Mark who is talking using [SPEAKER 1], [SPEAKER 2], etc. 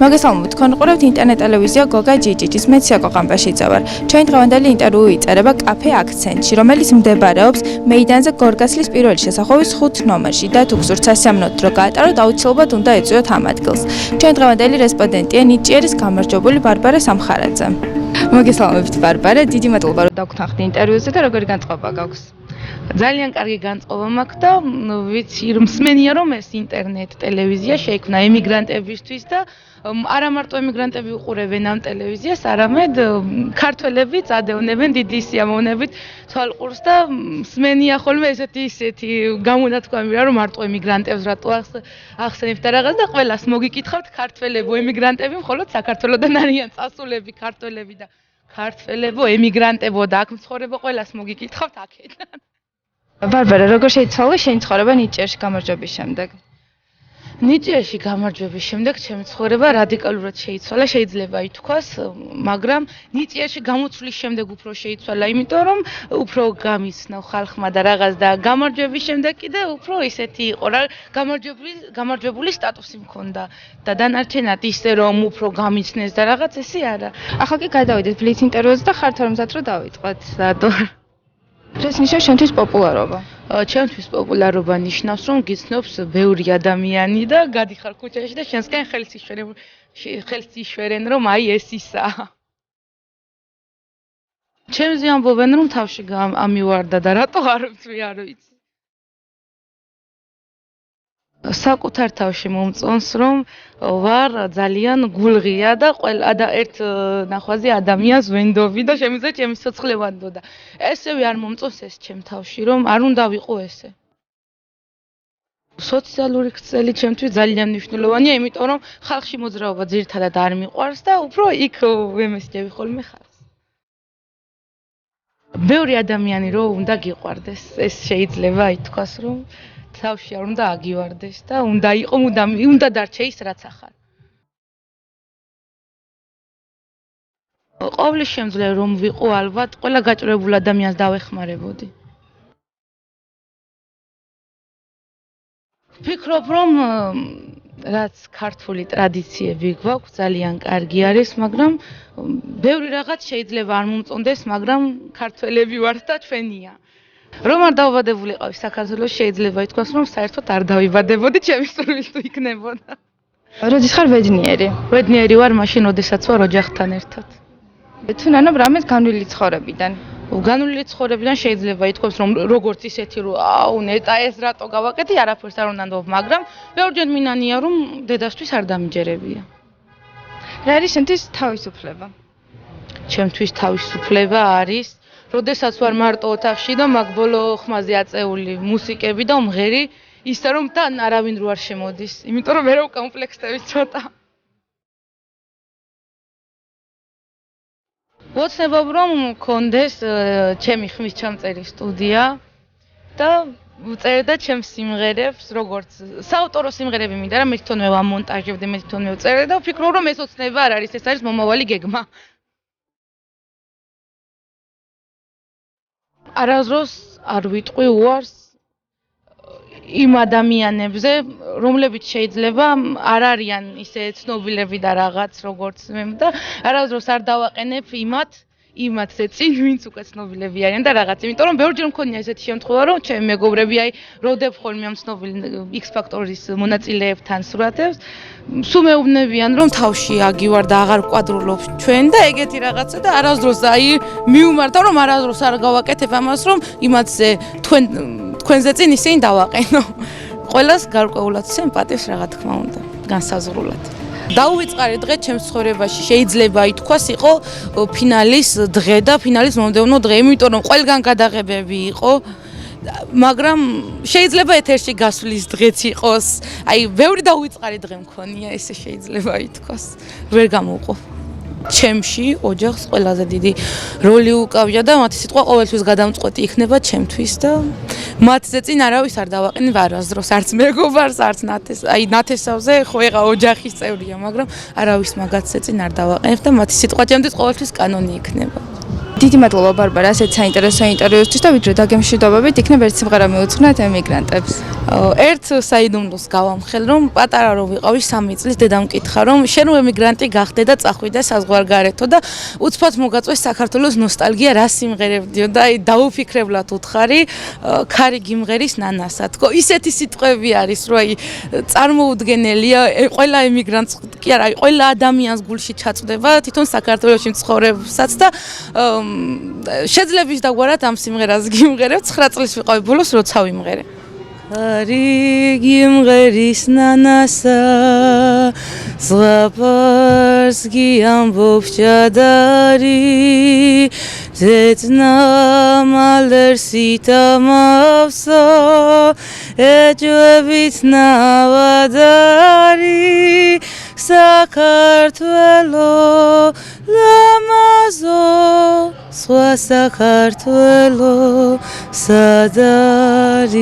[SPEAKER 1] მოგესალმებით, თქვენ ყურებთ ინტერნეტ ტელევიზია გოგა ჯიჯიჯის მე ცია ყოყამბაშიძე ვარ. ჩვენი დღევანდელი ინტერვიუ იწერება კაფე აქცენტში, რომელიც მდებარეობს მეიდანზე გორგასლის პირველი შესახვევის 5 ნომერში და თუ გსურთ სასიამოვნო დრო გაატაროთ, აუცილებლად უნდა ეწვიოთ ამ ადგილს. ჩვენი დღევანდელი რესპონდენტია ნიჭიერის გამარჯვებული ბარბარა სამხარაძე. მოგესალმებით ბარბარა, დიდი მადლობა რომ დაგვრთანხთ ინტერვიუზე და როგორი განწყობა გაქვს?
[SPEAKER 2] ძალიან კარგი განწყობა მაქვს და ვიცი რომ მსმენია რომ ეს ინტერნეტ ტელევიზია შეიქმნა ემიგრანტებისთვის და არა მარტო ემიგრანტები უყურებენ ამ ტელევიზიას, არამედ ქართველები წადევნებენ დიდი სიამოვნებით თვალყურს და მსმენია ხოლმე ესეთი გამონათქვამი რომ მარტო ემიგრანტებს რატო ახსენებთ და რაღაც და ყველას მოგიკითხავთ ქართველებო ემიგრანტები მხოლოდ საქართველოდან არიან წასულები ქართველები და ქართველებო ემიგრანტებო და აქ მცხოვრებო ყველას მოგიკითხავთ აქედან.
[SPEAKER 1] ბარბარა, როგორ შეიცვალა შენი ცხოვრება ნიჭიერში გამარჯვების შემდეგ?
[SPEAKER 2] ნიჭიერში გამარჯვების შემდეგ ჩემი ცხოვრება რადიკალურად შეიცვალა, შეიძლება ითქვას, მაგრამ ნიჭიერში გამოცვლის შემდეგ უფრო შეიცვალა, იმიტომ რომ უფრო გამიცნო ხალხმა და რაღაც და გამარჯვების შემდეგ კიდე უფრო ისეთი იყო რა, გამარჯვებული სტატუსი მქონდა და დანარჩენად ისე რომ უფრო გამიცნეს და რაღაც ესე არა.
[SPEAKER 1] ახლა კი გადავიდეთ ბლიც ინტერვიუზე და ხართ რომ მზად რომ დავიწყოთ. ეს ნიშნავს შენთვის პოპულარობა.
[SPEAKER 2] ჩემთვის პოპულარობა ნიშნავს რომ გიცნობს ბევრი ადამიანი და გადიხარ ქუჩაში და შენსკენ ხელს იშვერენ რომ აი ეს ისაა. ჩემზე ამბობენ რომ თავში ამივარდა და რატო არ ვიცი არ ვიცი. საკუთარ თავში მომწონს რომ ვარ ძალიან გულღია და ერთ ნახვაზე ადამიანს ვენდობი და შემიძლია ჩემი სიცოცხლე ვანდო და ესევე არ მომწონს ეს ჩემ თავში რომ არ უნდა ვიყო ესე. სოციალური ქსელი ჩემთვის ძალიან მნიშვნელოვანია, იმიტომ რომ ხალხში მოძრაობა ძირითადად არ მიყვარს და უფრო იქ ვემესტები ხოლმე ხალხს. ბევრი ადამიანი რო უნდა გიყვარდეს, ეს შეიძლება ითქვას რომ თავში არ უნდა აგივარდეს და უნდა იყო უნდა დარჩე ის რაც ახარ. ყოვლის შემძლე რომ ვიყო ალბათ ყველა გაჭირებულ ადამიანს დავეხმარებოდი. ვფიქრობ რომ რაც ქართული ტრადიციები გვაქვს ძალიან კარგი არის, მაგრამ ბევრი რაღაც შეიძლება არ მომწონდეს, მაგრამ ქართველები ვართ და ჩვენია. რომ არ დავაბადებულიყავი საქართველოს შეიძლება ითქვას რომ საერთოდ არ დავიბადებოდი ჩემი სურვილით თუ იქნებოდა.
[SPEAKER 1] როდის ხარ ბედნიერი?
[SPEAKER 2] ბედნიერი ვარ მაშინ, როდესაც ვარ ოჯახთან ერთად.
[SPEAKER 1] თუ ნანობ რამეს განვლილი ცხოვრებიდან.
[SPEAKER 2] განვლილი ცხოვრებიდან შეიძლება ითქვას რომ როგორც ისეთი რომ აუ ნეტა ეს რატო გავაკეთე, არაფერს არ უნდა ნდობ, მაგრამ ბევრჯერ მინანია რომ დედასთვის არ დამიჯერებია.
[SPEAKER 1] რა არის შენთვის თავისუფლება?
[SPEAKER 2] ჩემთვის თავისუფლება არის როდესაც ვარ მარტო ოთახში და მაგ ბოლო ხმაზე აწეული მუსიკები და მომღერი ისე რომ თან არავინ რო არ შემოდის, იმიტომ რომ მერე კომპლექსები ცოტა. ვოცნებობ რომ მქონდეს ჩემი ხმის ჩამწერი სტუდია და ვწერე და ჩემს სიმღერებს, როგორც საავტორო სიმღერები მინდა რა, მე თვითონვე ვამონტაჟებდი, მე თვითონვე ვწერე და ვფიქრობ რომ ეს ოცნება არ არის, ეს არის მომავალი გეგმა. არასდროს არ ვიტყვი უარს იმ ადამიანებზე, რომლებიც შეიძლება არ არიან ისე ცნობილები და რაღაც როგორც მე და არასდროს არ დავაყენებ იმათზე წინ ვინც უკვე ცნობილები არიან და რაღაც, იმიტომ რომ ბევრჯერ მქონია ესეთი შემთხვევა რომ ჩემი მეგობრები აი როდებ ხოლმე ამ ცნობილ X Factor-ის მონაწილეებთან სურათებს, სულ მეუბნებიან რომ თავში აგივარ და აღარ კვადრულობ ჩვენ და ეგეთი რაღაცა და არასდროს აი მიუმართავ რომ არასდროს არ გავაკეთებ ამას რომ იმათზე თქვენზე წინ ისინი დავაყენო. ყველას გარკვეულად სიმპათიას რა თქმა უნდა, განსაზღვრულად. დაუვიწყარი დღე ჩემს ცხოვრებაში შეიძლება ითქვას იყო ფინალის დღე და ფინალის მომდევნო დღე, იმიტომ რომ ყველგან გადაღებები იყო, მაგრამ შეიძლება ეთერში გასვლის დღეც იყოს. აი, ბევრი დაუვიწყარი დღე მქონია, ესე შეიძლება ითქვას. ვერ გამოვყო. ჩემში ოჯახს ყველაზე დიდი როლი უკავია და მათი სიტყვა ყოველთვის გადამწყვეტი იქნება ჩემთვის და მათზე წინ არავის არ დავაყენებ არასდროს, არც მეგობარს, არც ნათესავზე, ხო ეხა ოჯახის წევრია, მაგრამ არავის მაგათზე წინ არ დავაყენებ და მათი სიტყვა ჩემთვის ყოველთვის კანონი იქნება.
[SPEAKER 1] დიდი მადლობა ბარბარა ასეთ საინტერესო ინტერვიუსთვის და ვიდრე დაგემშვიდობებით იქნებ ერთ სიმღერა მიუძღვნათ ემიგრანტებს.
[SPEAKER 2] ერთ საიდუმლოს გავამხელ, რომ პატარა რო ვიყავი 3 წლის დედამ მკითხა, რომ შენ რო ემიგრანტი გახდე და წახვიდე საზღვარგარეთო და უცბად მოგაწვეს საქართველოს ნოსტალგია, რა სიმღერებდიო და აი დაუფიქრებლად უთხარი, ქარი გიმღერის ნანასა. თქო, ისეთი სიტყვები არის, რომ აი წარმოუდგენელია, ყველა ემიგრანტს კი არა, აი ყველა ადამიანს გულში ჩაწვდება, თვითონ საქართველოში მცხოვრებსაც და შეძლებს დაგვარად ამ სიმღერას გიმღერებ 9 წლის ვიყავი ბოლოს როცა ვიმღერე. Ari gimgheris nanasa zghapars giambov chadari zetna maldersita mavsa ejvebit navadari sakartvelo lamazo swa sakartvelo sadari